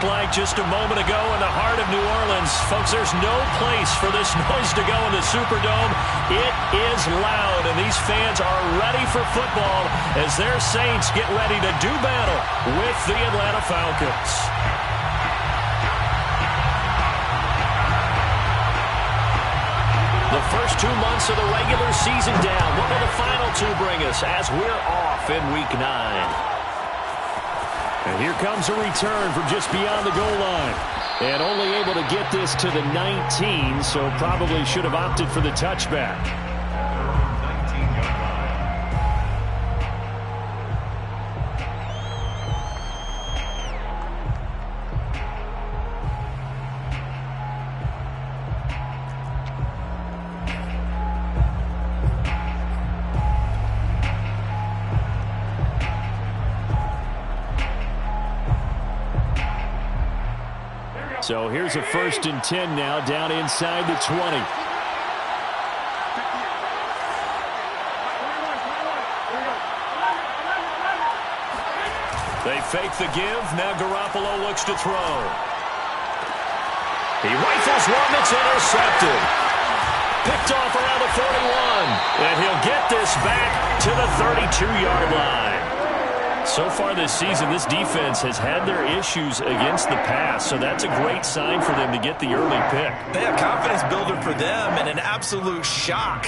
Like just a moment ago in the heart of New Orleans. Folks, there's no place for this noise to go in the Superdome. It is loud, and these fans are ready for football as their Saints get ready to do battle with the Atlanta Falcons. The first 2 months of the regular season down. What will the final 2 bring us as we're off in Week 9? And here comes a return from just beyond the goal line. And only able to get this to the 19, so probably should have opted for the touchback. So here's a 1st and 10 now, down inside the 20. They fake the give. Now Garoppolo looks to throw. He rifles one that's intercepted. Picked off around the 41. And he'll get this back to the 32-yard line. So far this season, this defense has had their issues against the pass, so that's a great sign for them to get the early pick. They have confidence builder for them and an absolute shock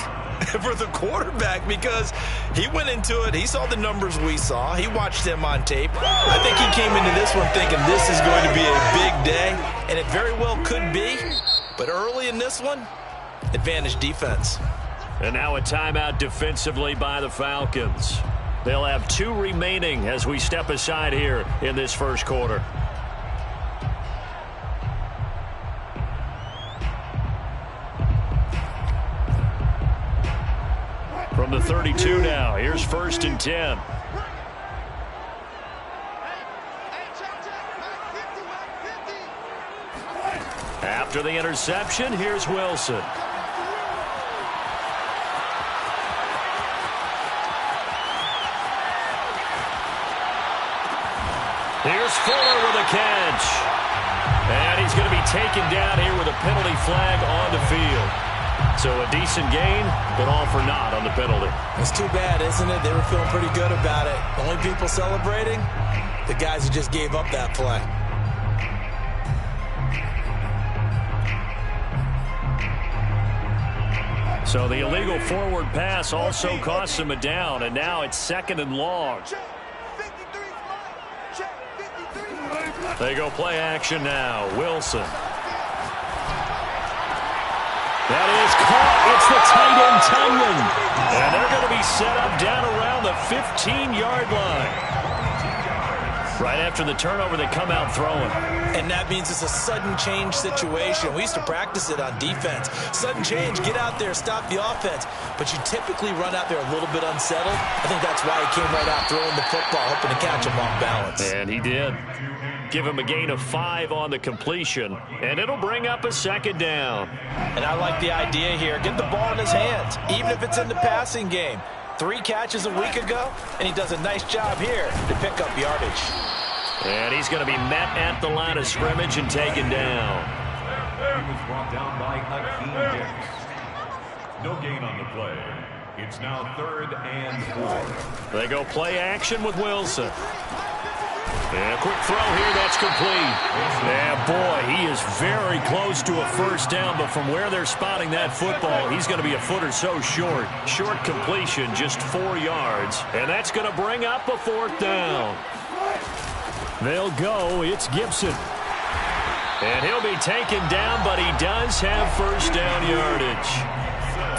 for the quarterback because he went into it. He saw the numbers we saw. He watched them on tape. I think he came into this one thinking this is going to be a big day, and it very well could be. But early in this one, advantage defense. And now a timeout defensively by the Falcons. They'll have 2 remaining as we step aside here in this first quarter. From the 32 now, here's 1st and 10. After the interception, here's Wilson. Here's Fuller with a catch. And he's going to be taken down here with a penalty flag on the field. So a decent gain, but all for naught on the penalty. It's too bad, isn't it? They were feeling pretty good about it. The only people celebrating, the guys who just gave up that play. So the illegal forward pass also costs him a down, and now it's 2nd and long. They go play action now. Wilson. That is caught. It's the tight end, Tunyon. And they're going to be set up down around the 15-yard line. Right after the turnover, they come out throwing. And that means it's a sudden change situation. We used to practice it on defense. Sudden change, get out there, stop the offense. But you typically run out there a little bit unsettled. I think that's why he came right out throwing the football, hoping to catch him off balance. And he did. Give him a gain of 5 on the completion, and it'll bring up a 2nd down. And I like the idea here. Get the ball in his hands, even if it's in the passing game. 3 catches a week ago, and he does a nice job here to pick up yardage. And he's going to be met at the line of scrimmage and taken down. He was brought down by Akeem Dix. No gain on the play. It's now 3rd and 4. They go play action with Wilson. And a quick throw here, that's complete. Yeah, boy, he is very close to a 1st down, but from where they're spotting that football, he's going to be a foot or so short. Short completion, just 4 yards. And that's going to bring up a 4th down. They'll go, it's Gibson. And he'll be taken down, but he does have 1st down yardage.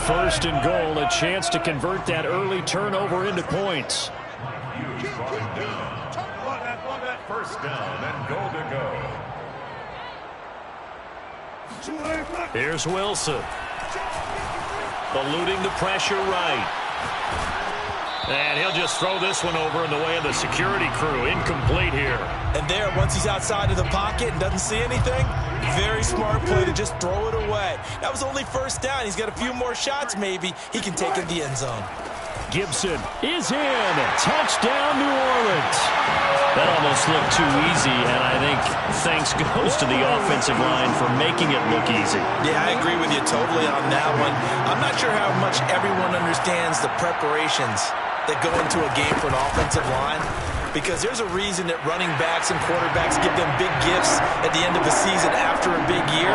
1st and goal, a chance to convert that early turnover into points. First down and goal to go. Here's Wilson. Eluding the pressure right. And he'll just throw this one over in the way of the security crew. Incomplete here. And there, once he's outside of the pocket and doesn't see anything, very smart play to just throw it away. That was only 1st down. He's got a few more shots maybe. He can take it in the end zone. Gibson is in. Touchdown, New Orleans. That almost looked too easy, and I think thanks goes to the offensive line for making it look easy. Yeah, I agree with you totally on that one. I'm not sure how much everyone understands the preparations that go into a game for an offensive line, because there's a reason that running backs and quarterbacks give them big gifts at the end of the season after a big year.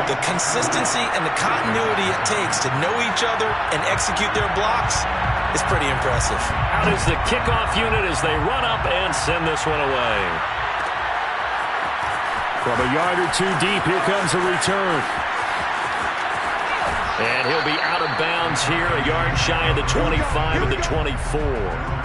The consistency and the continuity it takes to know each other and execute their blocks is pretty impressive. Out is the kickoff unit as they run up and send this one away. From a yard or two deep, here comes a return. And he'll be out of bounds here, a yard shy of the 25 of the 24.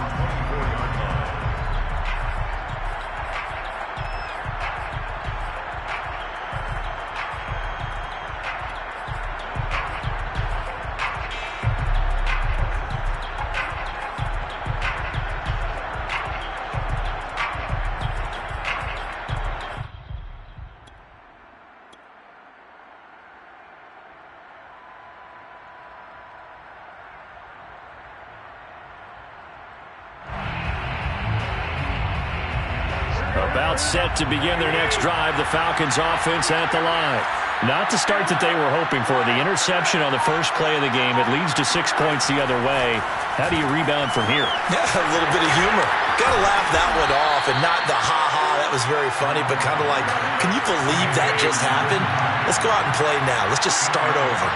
About set to begin their next drive, the Falcons offense at the line. Not the start that they were hoping for. The interception on the first play of the game. It leads to 6 points the other way. How do you rebound from here? Yeah, a little bit of humor. Got to laugh that one off, and not the ha-ha, that was very funny, but kind of like, can you believe that just happened? Let's go out and play now. Let's just start over.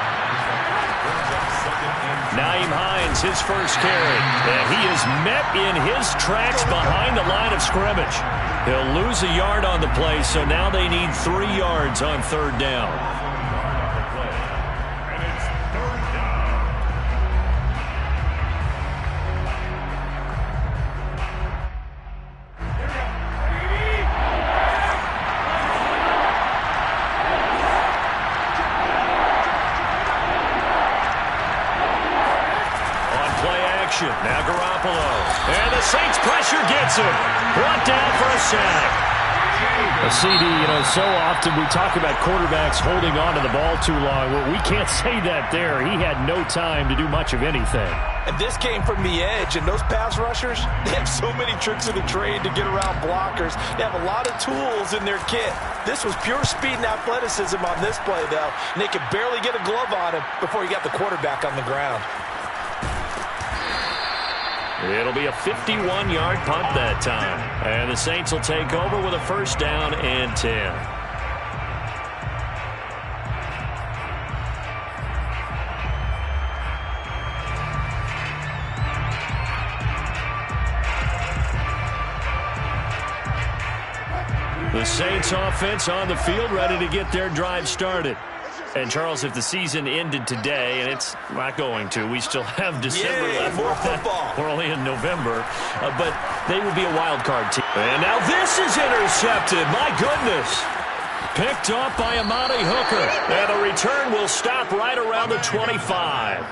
Nyheim Hines, his first carry. And he is met in his tracks behind the line of scrimmage. He'll lose a yard on the play, so now they need 3 yards on third down. Now Garoppolo. And the Saints pressure gets him. Brought down for a sack. CD, so often we talk about quarterbacks holding on to the ball too long. Well, we can't say that there. He had no time to do much of anything. And this came from the edge, and those pass rushers, they have so many tricks of the trade to get around blockers. They have a lot of tools in their kit. This was pure speed and athleticism on this play, though. And they could barely get a glove on him before he got the quarterback on the ground. It'll be a 51-yard punt that time. And the Saints will take over with a first down and 10. The Saints offense on the field, ready to get their drive started. And, Charles, if the season ended today, and it's not going to, we still have December left. More football. We're only in November. But they would be a wild card team. And now this is intercepted. My goodness. Picked off by Amani Hooker. And the return will stop right around the 25.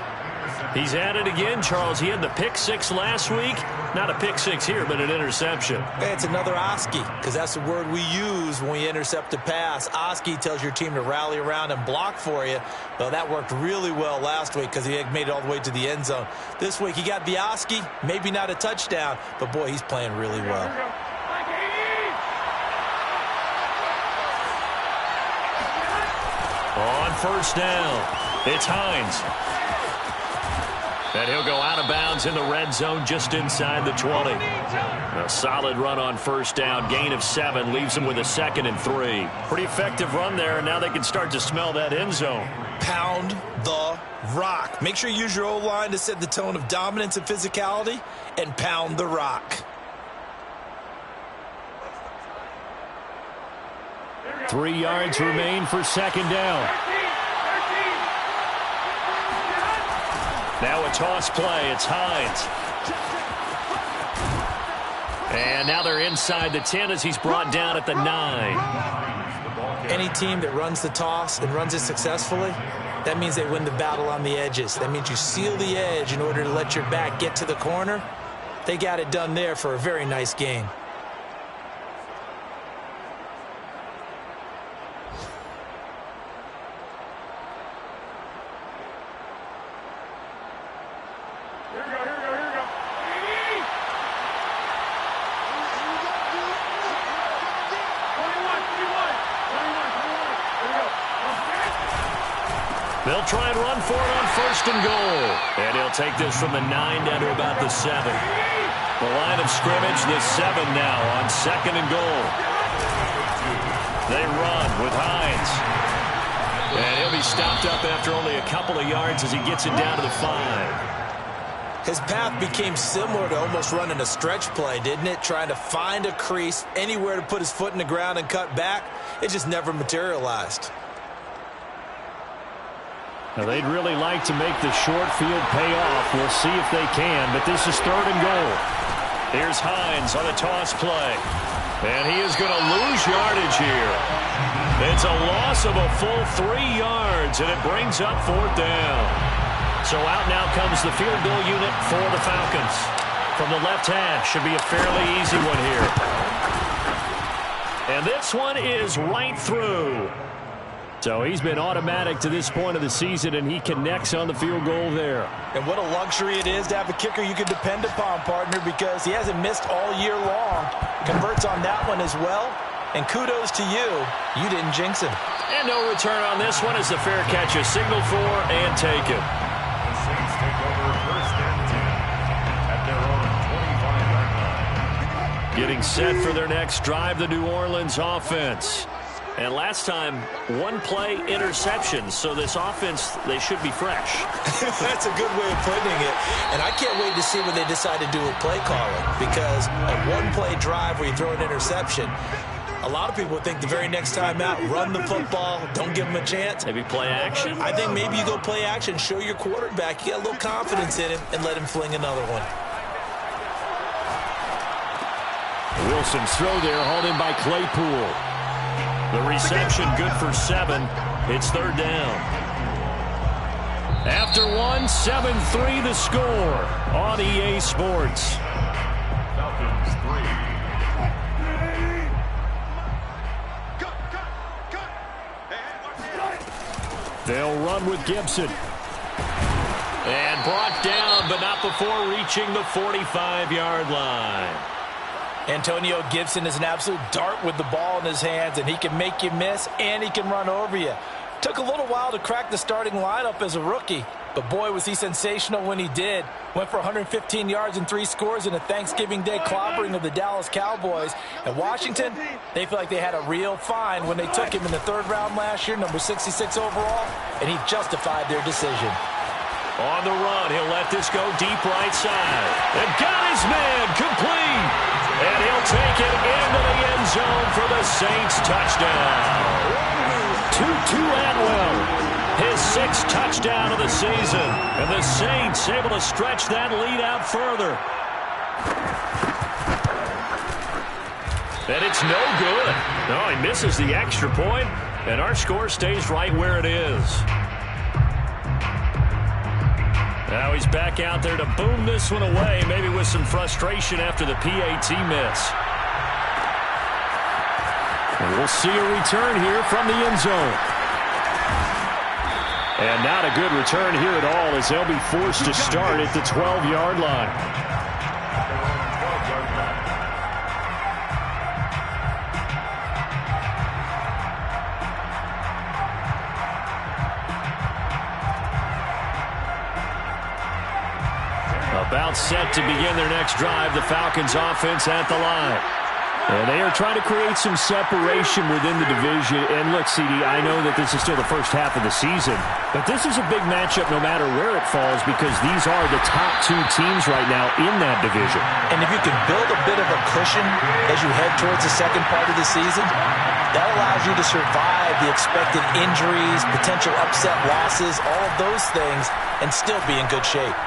He's at it again, Charles. He had the pick six last week. Not a pick six here, but an interception. Hey, it's another Oski, because that's the word we use when we intercept a pass. Oski tells your team to rally around and block for you. Well, that worked really well last week because he made it all the way to the end zone. This week he got the Oski, maybe not a touchdown, but boy, he's playing really well. On first down, it's Hines. And he'll go out of bounds in the red zone just inside the 20. A solid run on first down. Gain of 7 leaves him with a 2nd and 3. Pretty effective run there, and now they can start to smell that end zone. Pound the rock. Make sure you use your O-line to set the tone of dominance and physicality, and pound the rock. 3 yards remain for second down. Now a toss play. It's Hines. And now they're inside the 10 as he's brought down at the 9. Any team that runs the toss and runs it successfully, that means they win the battle on the edges. That means you seal the edge in order to let your back get to the corner. They got it done there for a very nice game. They'll try and run for it on 1st and goal. And he'll take this from the 9 down to about the 7. The line of scrimmage, the 7 now on 2nd and goal. They run with Hines. And he'll be stopped up after only a couple of yards as he gets it down to the 5. His path became similar to almost running a stretch play, didn't it? Trying to find a crease, anywhere to put his foot in the ground and cut back. It just never materialized. Now they'd really like to make the short field pay off. We'll see if they can, but this is 3rd and goal. Here's Hines on the toss play. And he is going to lose yardage here. It's a loss of a full 3 yards, and it brings up 4th down. So out now comes the field goal unit for the Falcons. From the left half, should be a fairly easy one here. And this one is right through. So he's been automatic to this point of the season, and he connects on the field goal there. And what a luxury it is to have a kicker you can depend upon, partner, because he hasn't missed all year long. Converts on that one as well. And kudos to you. You didn't jinx him. And no return on this one as the fair catch is signaled for and taken. The Saints take over 1st and 10 at their own 25-yard line. Getting set for their next drive, the New Orleans offense. And last time, 1-play interceptions. So this offense, they should be fresh. That's a good way of putting it. And I can't wait to see when they decide to do a play calling. Because a 1-play drive where you throw an interception, a lot of people think the very next time out, run the football, don't give them a chance. Maybe play action? I think maybe you go play action, show your quarterback you got a little confidence in him, and let him fling another one. Wilson's throw there, hauled in by Claypool. The reception good for 7. It's 3rd down. After 1, 7-3 the score on EA Sports. Falcons 3. They'll run with Gibson. And brought down, but not before reaching the 45-yard line. Antonio Gibson is an absolute dart with the ball in his hands, and he can make you miss, and he can run over you. Took a little while to crack the starting lineup as a rookie, but boy, was he sensational when he did. Went for 115 yards and 3 scores in a Thanksgiving Day clobbering of the Dallas Cowboys. And Washington, they feel like they had a real find when they took him in the 3rd round last year, number 66 overall, and he justified their decision. On the run, he'll let this go deep right side. And got his man complete. And he'll take it into the end zone for the Saints touchdown. Tutu Atwell, his 6th touchdown of the season. And the Saints able to stretch that lead out further. And it's no good. No, he misses the extra point, and our score stays right where it is. Now he's back out there to boom this one away, maybe with some frustration after the PAT miss. And we'll see a return here from the end zone. And not a good return here at all as they'll be forced to start at the 12-yard line. About set to begin their next drive, the Falcons offense at the line. And they are trying to create some separation within the division. And look, CD, I know that this is still the first half of the season, but this is a big matchup no matter where it falls because these are the top 2 teams right now in that division. And if you can build a bit of a cushion as you head towards the second part of the season, that allows you to survive the expected injuries, potential upset losses, all of those things, and still be in good shape.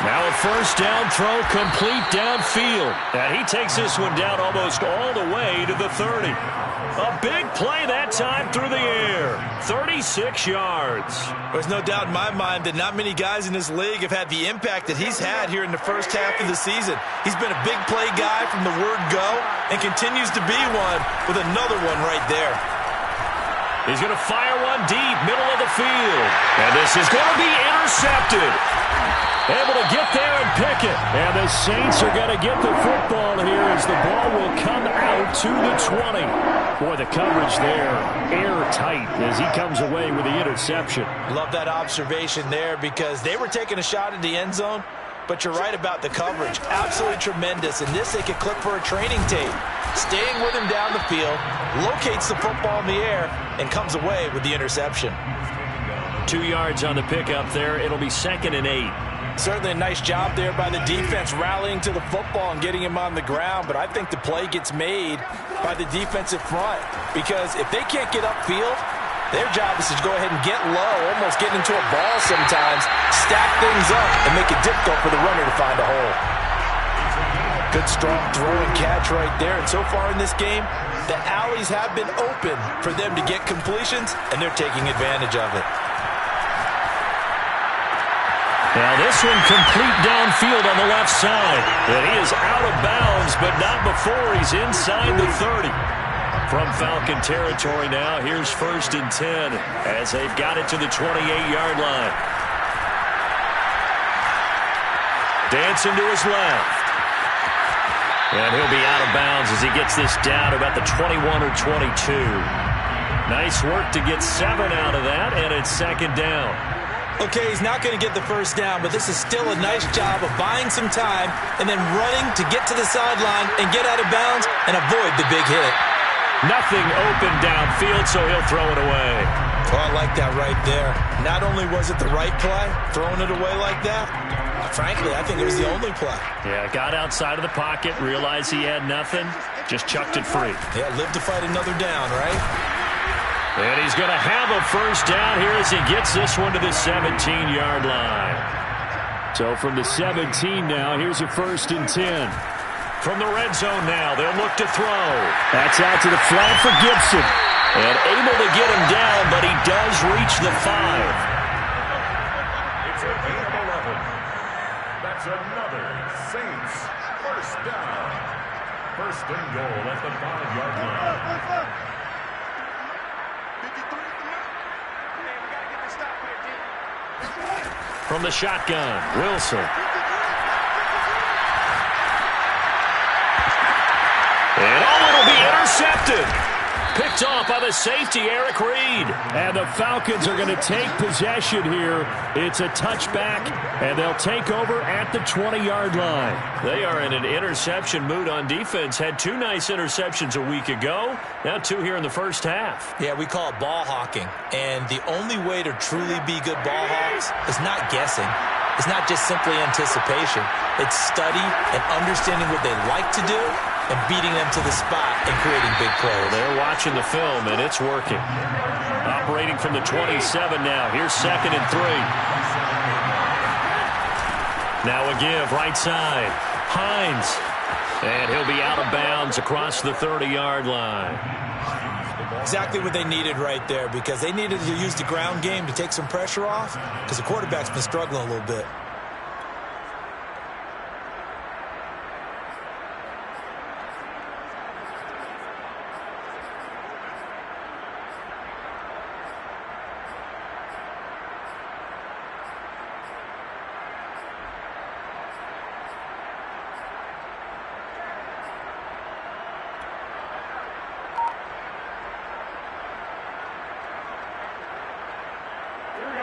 Now a first down throw complete downfield. And he takes this one down almost all the way to the 30. A big play that time through the air. 36 yards. There's no doubt in my mind that not many guys in this league have had the impact that he's had here in the first half of the season. He's been a big play guy from the word go and continues to be one with another one right there. He's going to fire one deep, middle of the field. And this is going to be intercepted. Able to get there and pick it. And the Saints are going to get the football here as the ball will come out to the 20. Boy, the coverage there, airtight as he comes away with the interception. Love that observation there because they were taking a shot at the end zone, but you're right about the coverage. Absolutely tremendous. And this they could clip for a training tape. Staying with him down the field, locates the football in the air, and comes away with the interception. 2 yards on the pickup there. It'll be 2nd and 8. Certainly a nice job there by the defense rallying to the football and getting him on the ground, but I think the play gets made by the defensive front because if they can't get upfield, their job is to go ahead and get low, almost get into a ball sometimes, stack things up, and make it difficult for the runner to find a hole. Good strong throw and catch right there, and so far in this game, the alleys have been open for them to get completions, and they're taking advantage of it. Now this one complete downfield on the left side. And he is out of bounds, but not before he's inside the 30. From Falcon territory now, here's 1st and 10 as they've got it to the 28-yard line. Dancing to his left. And he'll be out of bounds as he gets this down about the 21 or 22. Nice work to get 7 out of that, and it's 2nd down. Okay, he's not going to get the first down, but this is still a nice job of buying some time and then running to get to the sideline and get out of bounds and avoid the big hit. Nothing open downfield, so he'll throw it away. Oh, I like that right there. Not only was it the right play, throwing it away like that, frankly, I think it was the only play. Yeah, got outside of the pocket, realized he had nothing, just chucked it free. Yeah, live to fight another down, right? And he's going to have a first down here as he gets this one to the 17-yard line. So from the 17 now, here's a 1st and 10. From the red zone now, they'll look to throw. That's out to the flat for Gibson. And able to get him down, but he does reach the 5. It's a gain of 11. That's another Saints first down. 1st and goal at the 5-yard line. From the shotgun, Wilson. And it'll be intercepted. Picked off by the safety, Eric Reed. And the Falcons are going to take possession here. It's a touchback, and they'll take over at the 20-yard line. They are in an interception mood on defense. Had 2 nice interceptions a week ago. Now 2 here in the first half. Yeah, we call it ball hawking. And the only way to truly be good ball hawks is not guessing. It's not just simply anticipation. It's study and understanding what they like to do and beating them to the spot and creating big plays. They're watching the film, and it's working. Operating from the 27 now. Here's 2nd and 3. Now a give, right side. Hines. And he'll be out of bounds across the 30-yard line. Exactly what they needed right there because they needed to use the ground game to take some pressure off because the quarterback's been struggling a little bit.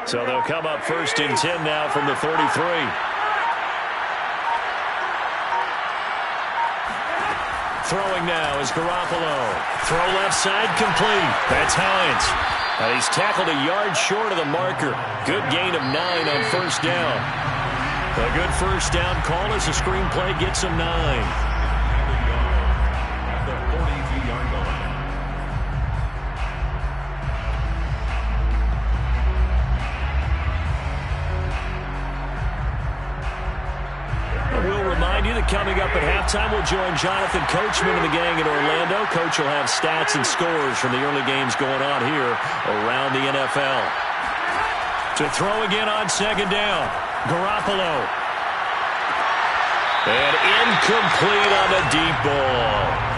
So they'll come up 1st and 10 now from the 33. Throwing now is Garoppolo. Throw left side complete. That's Hines. And he's tackled a yard short of the marker. Good gain of 9 on 1st down. A good first down call as the screenplay gets him 9. Coming up at halftime, we'll join Jonathan Coachman and the gang in Orlando. Coach will have stats and scores from the early games going on here around the NFL. To throw again on 2nd down, Garoppolo. And incomplete on the deep ball.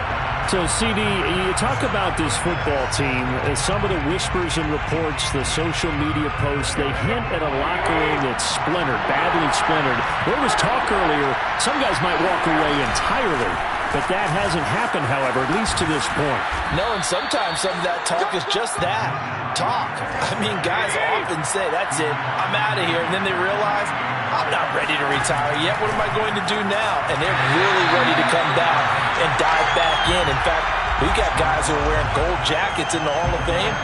So, CD, you talk about this football team, some of the whispers and reports, the social media posts, they hint at a locker room that's splintered, badly splintered. There was talk earlier, some guys might walk away entirely. But that hasn't happened, however, at least to this point. No, and sometimes some of that talk is just that, talk. I mean, guys often say, that's it, I'm out of here. And then they realize, I'm not ready to retire yet. What am I going to do now? And they're really ready to come back and dive back in. In fact, we got guys who are wearing gold jackets in the Hall of Fame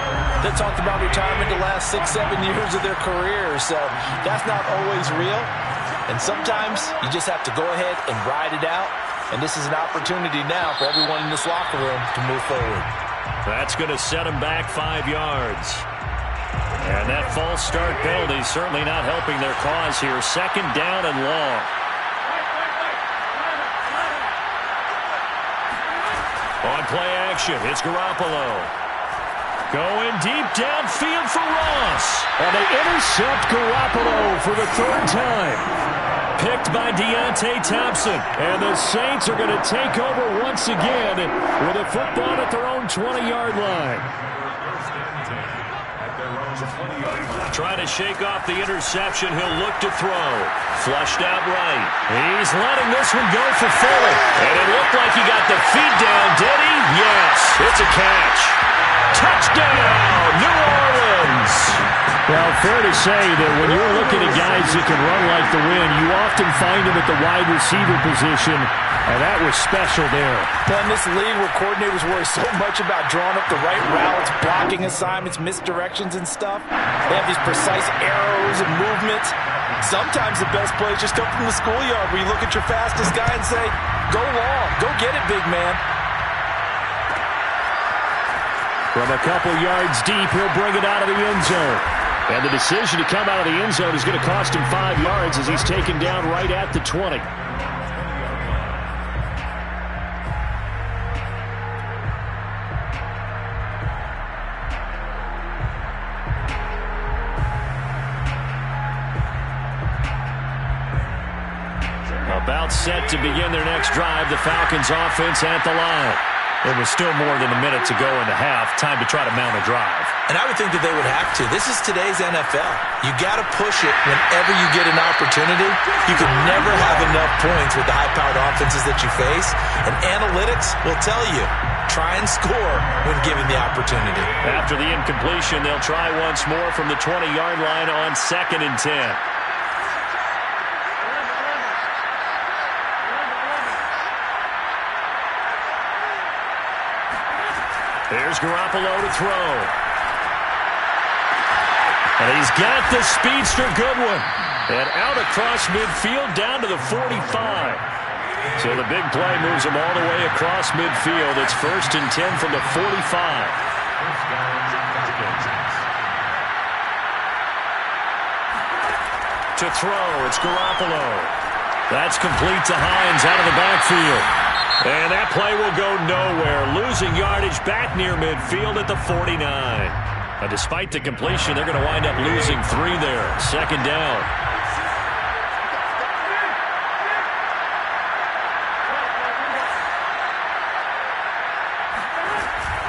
that talked about retirement the last 6-7 years of their careers. So that's not always real. And sometimes you just have to go ahead and ride it out. And this is an opportunity now for everyone in this locker room to move forward. That's going to set him back 5 yards. And that false start penalty certainly not helping their cause here. 2nd down and long. On play action, it's Garoppolo. Going deep downfield for Ross. And they intercept Garoppolo for the 3rd time. Picked by Deontay Thompson. And the Saints are going to take over once again with a football at their own 20-yard line. Trying to shake off the interception. He'll look to throw. Flushed out right. He's letting this one go for Fuller. And it looked like he got the feet down, did he? Yes, it's a catch. Touchdown, New Orleans. Well, fair to say that when you're looking at guys that can run like the wind, you often find them at the wide receiver position, and that was special there. Well, in this league where coordinators worry so much about drawing up the right routes, blocking assignments, misdirections and stuff, they have these precise arrows and movements. Sometimes the best plays just come from the schoolyard where you look at your fastest guy and say, go long, go get it, big man. From a couple yards deep, he'll bring it out of the end zone. And the decision to come out of the end zone is going to cost him 5 yards as he's taken down right at the 20. About set to begin their next drive, the Falcons offense at the line. It was still more than a minute to go in the half. Time to try to mount a drive. And I would think that they would have to. This is today's NFL. You got to push it whenever you get an opportunity. You can never have enough points with the high-powered offenses that you face. And analytics will tell you, try and score when given the opportunity. After the incompletion, they'll try once more from the 20-yard line on 2nd and 10. Here's Garoppolo to throw. And he's got the speedster Goodwin. And out across midfield down to the 45. So the big play moves him all the way across midfield. It's 1st and 10 from the 45. To throw, it's Garoppolo. That's complete to Hines out of the backfield. And that play will go nowhere. Losing yardage back near midfield at the 49. Now, despite the completion, they're going to wind up losing 3 there. 2nd down.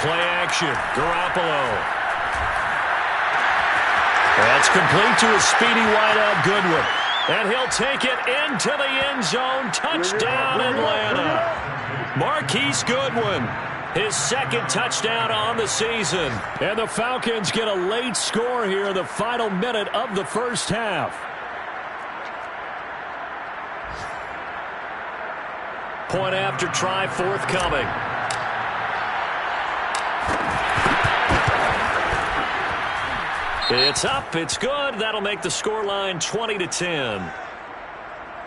Play action. Garoppolo. That's complete to a speedy wideout Goodwin. And he'll take it into the end zone. Touchdown, Atlanta. Marquise Goodwin, his 2nd touchdown on the season. And the Falcons get a late score here in the final minute of the first half. Point after try forthcoming. It's up, it's good. That'll make the scoreline 20-10.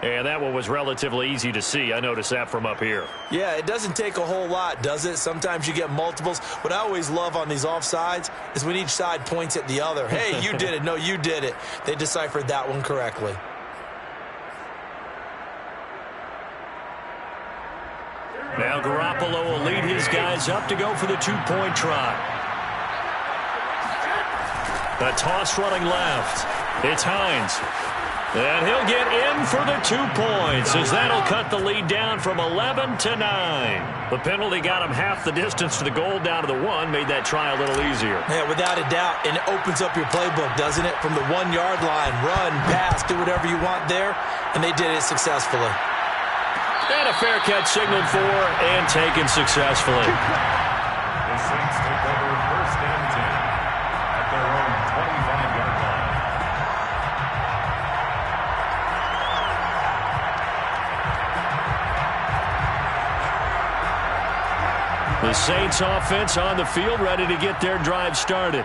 And that one was relatively easy to see. I noticed that from up here. Yeah, it doesn't take a whole lot, does it? Sometimes you get multiples. What I always love on these offsides is when each side points at the other. Hey, you did it. No, you did it. They deciphered that one correctly. Now Garoppolo will lead his guys up to go for the 2-point try. The toss running left. It's Hines. And he'll get in for the 2 points as that'll cut the lead down from 11 to 9. The penalty got him half the distance to the goal down to the 1, made that try a little easier. Yeah, without a doubt. And it opens up your playbook, doesn't it? From the 1-yard line, run, pass, do whatever you want there. And they did it successfully. And a fair catch signaled for and taken successfully. The Saints take over first and 10 at their own 25-yard line. The Saints offense on the field, ready to get their drive started.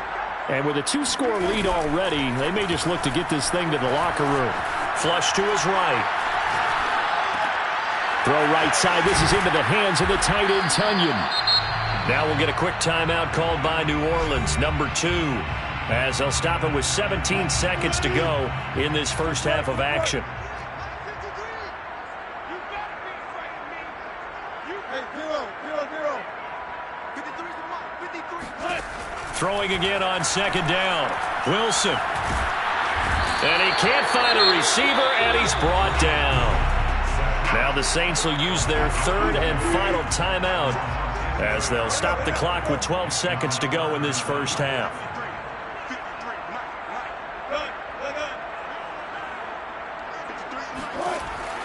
And with a 2-score lead already, they may just look to get this thing to the locker room. Flush to his right. Throw right side. This is into the hands of the tight end, Tunyon. Now we'll get a quick timeout called by New Orleans, number 2, as they'll stop it with 17 seconds to go in this first half of action. Throwing again on second down. Wilson. And he can't find a receiver, and he's brought down. Now the Saints will use their third and final timeout as they'll stop the clock with 12 seconds to go in this first half.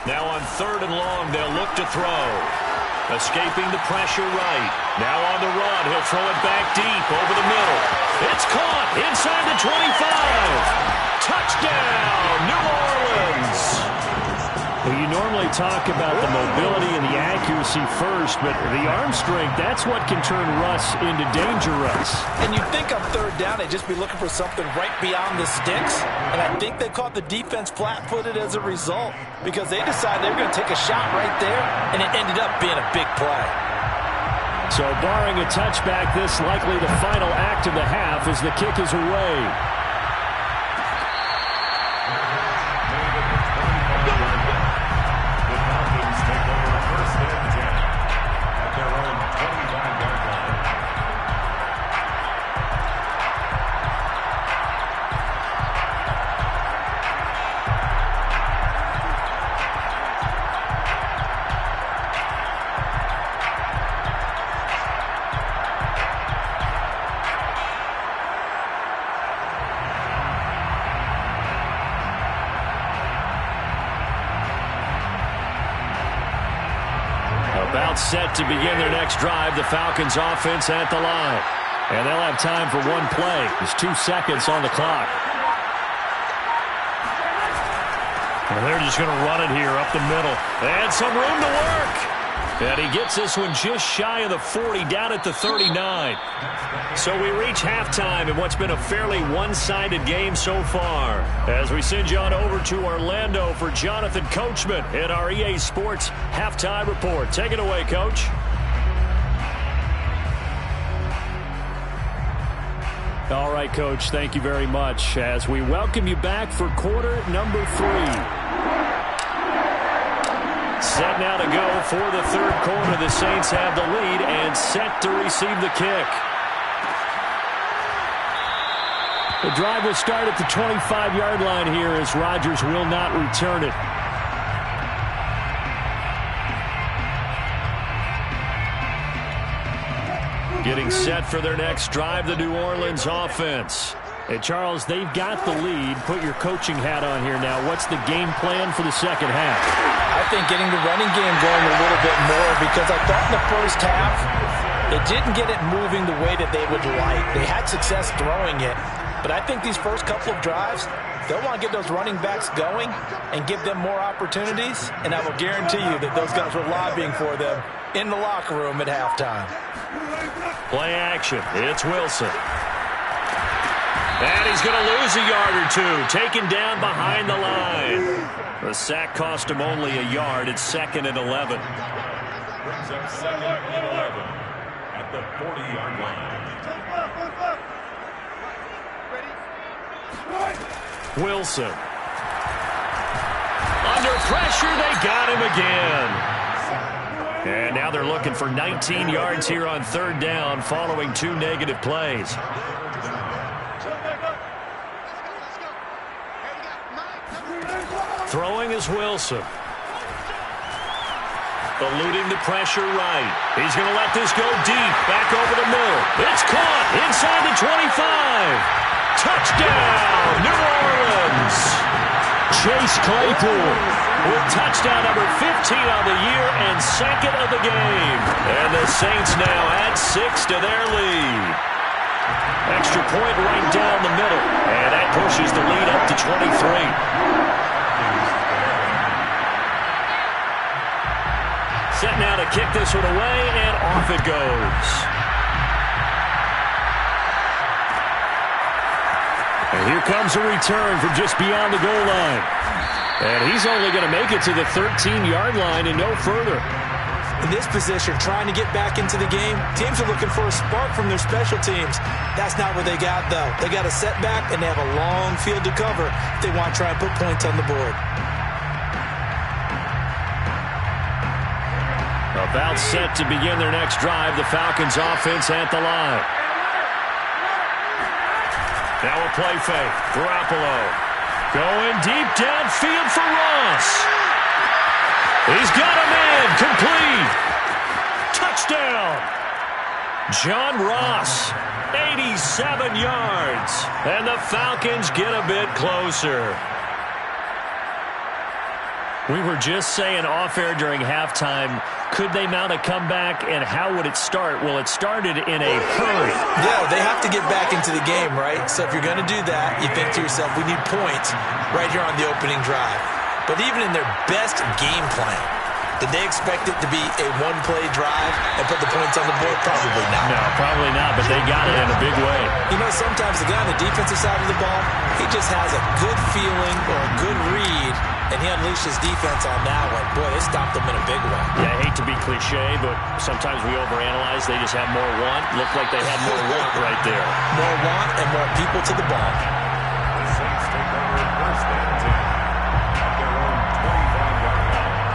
Now on third and long, they'll look to throw. Escaping the pressure right. Now on the run, he'll throw it back deep over the middle. It's caught inside the 25. Touchdown, New Orleans. Well, you normally talk about the mobility and the accuracy first, but the arm strength, that's what can turn Russ into dangerous. And you think on third down, they'd just be looking for something right beyond the sticks. And I think they caught the defense flat-footed as a result because they decided they were going to take a shot right there, and it ended up being a big play. So barring a touchback, this likely the final act of the half as the kick is away. Set to begin their next drive, the Falcons offense at the line. And they'll have time for one play. There's 2 seconds on the clock. And they're just going to run it here up the middle. And some room to work. And he gets this one just shy of the 40, down at the 39. So we reach halftime in what's been a fairly one-sided game so far. As we send you on over to Orlando for Jonathan Coachman in our EA Sports Halftime Report. Take it away, Coach. All right, Coach, thank you very much as we welcome you back for quarter number 3. Set now to go for the third quarter. The Saints have the lead and set to receive the kick. The drive will start at the 25-yard line here as Rodgers will not return it. Getting set for their next drive, the New Orleans offense. Hey, Charles, they've got the lead. Put your coaching hat on here now. What's the game plan for the second half? I think getting the running game going a little bit more because I thought in the first half it didn't get it moving the way that they would like. They had success throwing it, but I think these first couple of drives, they'll want to get those running backs going and give them more opportunities, and I will guarantee you that those guys were lobbying for them in the locker room at halftime. Play action. It's Wilson. And he's going to lose a yard or two. Taken down behind the line. The sack cost him only a yard. It's 2nd and 11. Brings up 2nd and 11 at the 40-yard line. Wilson. Under pressure, they got him again. And now they're looking for 19 yards here on third down following 2 negative plays. Throwing is Wilson. Eluding the pressure right. He's going to let this go deep. Back over the middle. It's caught inside the 25. Touchdown, New Orleans. Chase Claypool with touchdown number 15 on the year and second of the game. And the Saints now add 6 to their lead. Extra point right down the middle, and that pushes the lead up to 23. Set now to kick this one away, and off it goes. And here comes a return from just beyond the goal line. And he's only going to make it to the 13-yard line and no further. In this position, trying to get back into the game, teams are looking for a spark from their special teams. That's not what they got, though. They got a setback, and they have a long field to cover if they want to try and put points on the board. About set to begin their next drive, the Falcons offense at the line. Now a play fake. Garoppolo going deep downfield for Ross. He's got a man. Complete. Touchdown. John Ross, 87 yards. And the Falcons get a bit closer. We were just saying off-air during halftime, could they mount a comeback, and how would it start? Well, it started in a hurry. Yeah, they have to get back into the game, right? So if you're going to do that, you think to yourself, we need points right here on the opening drive. But even in their best game plan, did they expect it to be a one-play drive and put the points on the board? Probably not. No, probably not, but they got it in a big way. You know, sometimes the guy on the defensive side of the ball, he just has a good feeling or a good read, and he unleashed his defense on that one. Boy, they stopped them in a big way. Yeah, I hate to be cliche, but sometimes we overanalyze. They just have more want. Looked like they had more want right there. More want and more people to the ball. The Saints take over first and 10 at their own 25-yard line.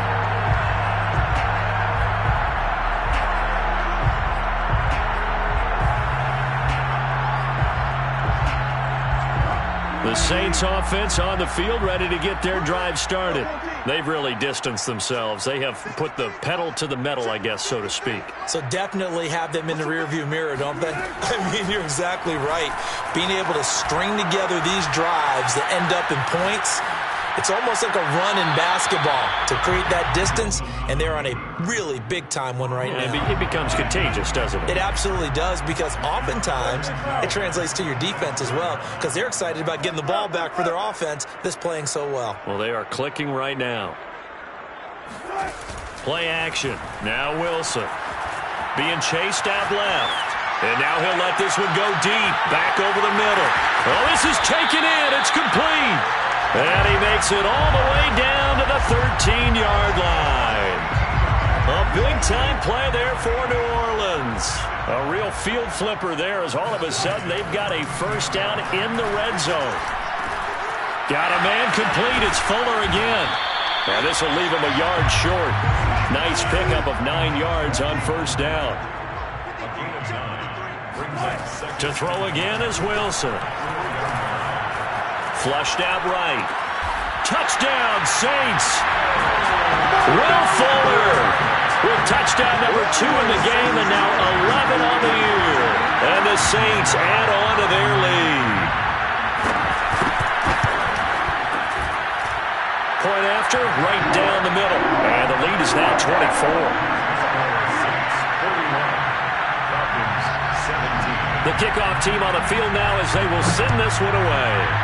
The Saints offense on the field, ready to get their drive started. They've really distanced themselves. They have put the pedal to the metal, I guess, so to speak. So definitely have them in the rearview mirror, don't they? I mean, you're exactly right. Being able to string together these drives that end up in points, it's almost like a run in basketball to create that distance, and they're on a really big-time one right now. It becomes contagious, doesn't it? It absolutely does, because oftentimes it translates to your defense as well, because they're excited about getting the ball back for their offense that's playing so well. Well, they are clicking right now. Play action. Now Wilson being chased out left. And now he'll let this one go deep, back over the middle. Oh, this is taken in. It's complete. And he makes it all the way down to the 13-yard line. A big-time play there for New Orleans. A real field flipper there, as all of a sudden they've got a first down in the red zone. Got a man complete. It's Fuller again. And this will leave him a yard short. Nice pickup of 9 yards on first down. A gain of 9 brings up second. To throw again is Wilson. Flushed out right. Touchdown, Saints. Will Fuller with touchdown number 2 in the game, and now 11 on the year. And the Saints add on to their lead. Point after, right down the middle. And the lead is now 24. Saints 41, Falcons 17. The kickoff team on the field now as they will send this one away.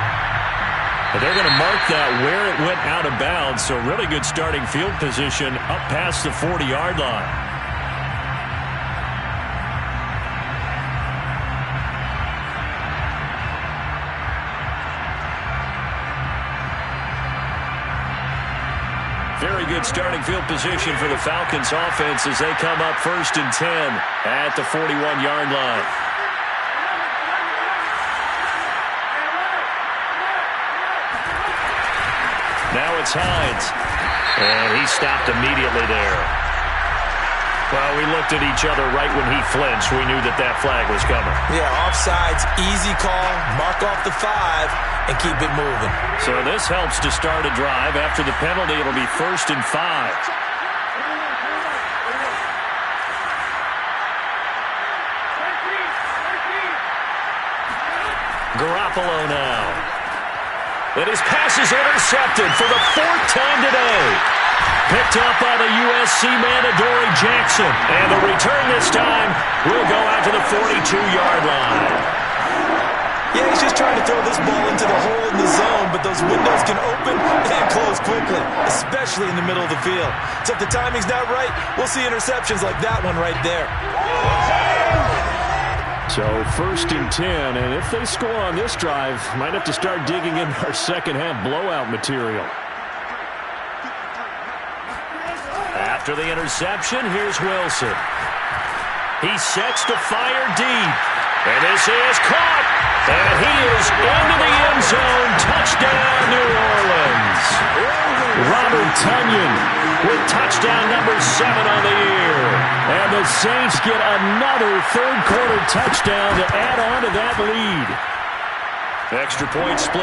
But they're going to mark that where it went out of bounds, so really good starting field position up past the 40-yard line. Very good starting field position for the Falcons offense as they come up first and 10 at the 41-yard line. Now it's Hines. And he stopped immediately there. Well, we looked at each other right when he flinched. We knew that that flag was coming. Yeah, offsides, easy call, mark off the 5, and keep it moving. So this helps to start a drive. After the penalty, it'll be first and 5. Garoppolo now. And his pass is intercepted for the 4th time today. Picked up by the USC man, Adoree Jackson. And the return this time will go out to the 42-yard line. Yeah, he's just trying to throw this ball into the hole in the zone, but those windows can open and close quickly, especially in the middle of the field. So if the timing's not right, we'll see interceptions like that one right there. So 1st and 10, and if they score on this drive, might have to start digging in our second-half blowout material. After the interception, here's Wilson. He sets to fire deep. And this is caught. And he is into the end zone. Touchdown, New Orleans. Robert Tonyan with touchdown number 7 on the year. And the Saints get another third-quarter touchdown to add on to that lead. Extra point split.